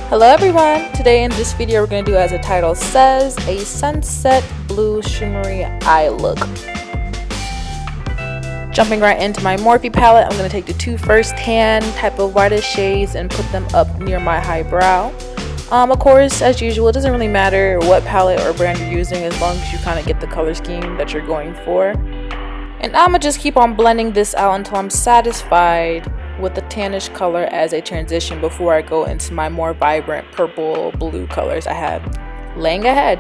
Hello everyone! Today in this video we're going to do, as the title says, a sunset blue shimmery eye look. Jumping right into my Morphe palette, I'm going to take the two first tan type of whitish shades and put them up near my high brow. Of course, as usual, it doesn't really matter what palette or brand you're using as long as you kind of get the color scheme that you're going for. And I'm going to just keep on blending this out until I'm satisfied with the tannish color as a transition before I go into my more vibrant purple blue colors I have laying ahead.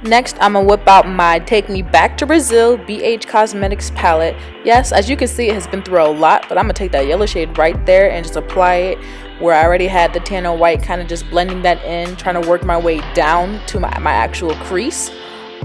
Next, I'm gonna whip out my Take Me Back to Brazil BH Cosmetics palette. Yes, as you can see, it has been through a lot, but I'm gonna take that yellow shade right there and just apply it where I already had the tan and white, kind of just blending that in, trying to work my way down to my actual crease.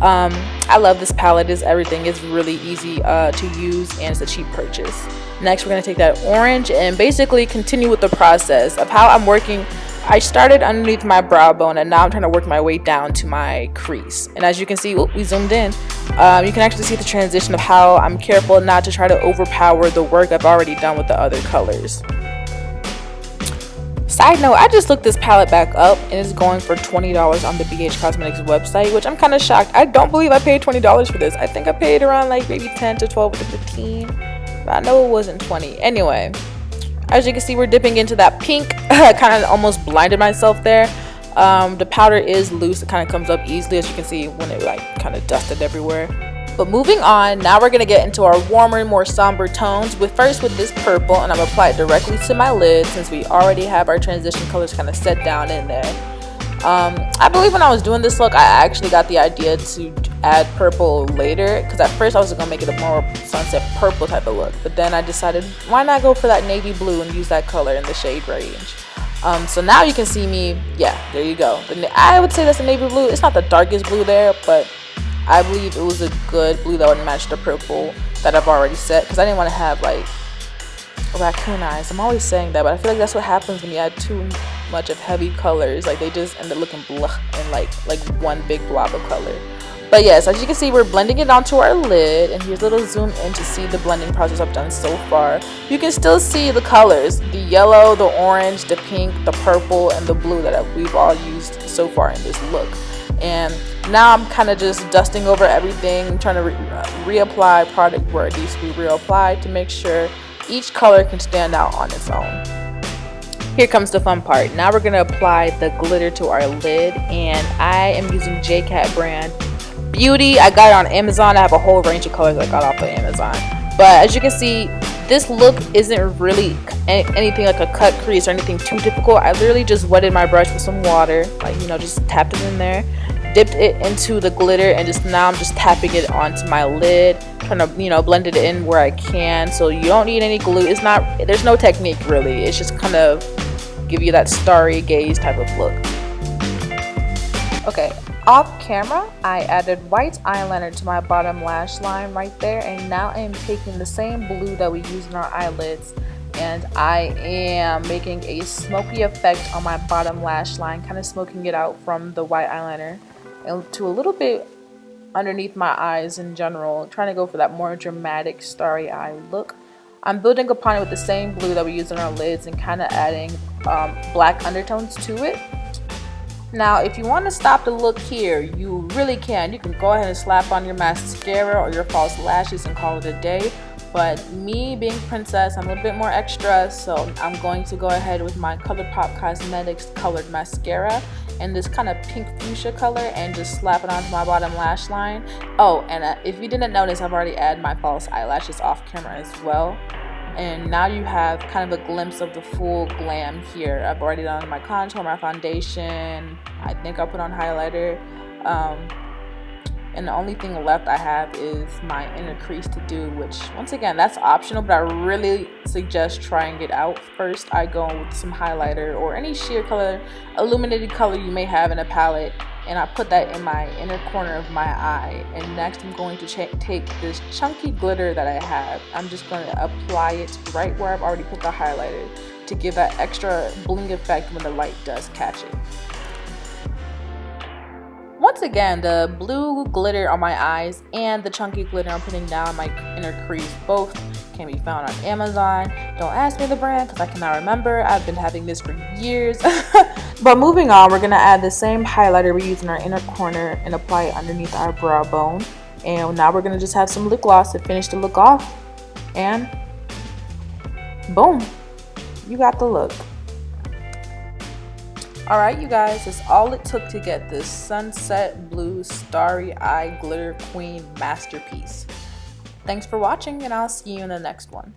I love this palette. It's everything. It's really easy to use, and it's a cheap purchase. Next, we're going to take that orange and basically continue with the process of how I'm working. I started underneath my brow bone, and now I'm trying to work my way down to my crease. And as you can see, we zoomed in. You can actually see the transition of how I'm careful not to try to overpower the work I've already done with the other colors. Side note, I just looked this palette back up and it's going for $20 on the BH Cosmetics website, which I'm kind of shocked. I don't believe I paid $20 for this. I think I paid around like maybe 10 to 12 to 15, but I know it wasn't 20. Anyway, as you can see, we're dipping into that pink. I kind of almost blinded myself there. The powder is loose. It kind of comes up easily, as you can see when it like kind of dusted everywhere. But moving on, now we're going to get into our warmer, more somber tones. First with this purple, and I'm going to apply it directly to my lid since we already have our transition colors kind of set down in there. I believe when I was doing this look, I actually got the idea to add purple later, because at first I was going to make it a more sunset purple type of look. But then I decided, why not go for that navy blue and use that color in the shade range. So now you can see me, yeah, there you go. I would say that's a navy blue. It's not the darkest blue there, but I believe it was a good blue that would match the purple that I've already set, because I didn't want to have like raccoon eyes. I'm always saying that, but I feel like that's what happens when you add too much of heavy colors. Like they just end up looking blah and like one big blob of color. But yes, as you can see, we're blending it onto our lid, and here's a little zoom in to see the blending process I've done so far. You can still see the colors, the yellow, the orange, the pink, the purple, and the blue that we've all used so far in this look. And now I'm kind of just dusting over everything, trying to reapply product where it needs to be reapplied to make sure each color can stand out on its own. Here comes the fun part. Now we're going to apply the glitter to our lid, and I am using JCat brand Beauty. I got it on Amazon. I have a whole range of colors I got off of Amazon. But as you can see, this look isn't really anything like a cut crease or anything too difficult. I literally just wetted my brush with some water, like, you know, just tapped it in there, dipped it into the glitter, and now I'm just tapping it onto my lid, trying to, you know, blend it in where I can. So you don't need any glue. There's no technique really. It's just kind of give you that starry gaze type of look. Okay, off camera, I added white eyeliner to my bottom lash line right there, and now I am taking the same blue that we use in our eyelids, and I am making a smoky effect on my bottom lash line, kind of smoking it out from the white eyeliner and to a little bit underneath my eyes in general, trying to go for that more dramatic starry eye look. I'm building upon it with the same blue that we use in our lids and kind of adding black undertones to it. Now, if you want to stop the look here, you really can. You can go ahead and slap on your mascara or your false lashes and call it a day. But me being princess, I'm a little bit more extra, so I'm going to go ahead with my ColourPop Cosmetics colored mascara in this kind of pink fuchsia color and just slap it onto my bottom lash line. Oh, and if you didn't notice, I've already added my false eyelashes off camera as well. And now you have kind of a glimpse of the full glam here. I've already done my contour, my foundation. I think I'll put on highlighter. And the only thing left I have is my inner crease to do, which once again, that's optional, but I really suggest trying it out. First, I go with some highlighter or any sheer color, illuminated color you may have in a palette, and I put that in my inner corner of my eye. And next I'm going to take this chunky glitter that I have. I'm just going to apply it right where I've already put the highlighter to give that extra bling effect when the light does catch it. Once again, the blue glitter on my eyes and the chunky glitter I'm putting down my inner crease both can be found on Amazon. Don't ask me the brand because I cannot remember. I've been having this for years. But moving on, we're going to add the same highlighter we used in our inner corner and apply it underneath our brow bone. And now we're going to just have some lip gloss to finish the look off. And boom, you got the look. Alright you guys, that's all it took to get this sunset blue starry eye glitter queen masterpiece. Thanks for watching, and I'll see you in the next one.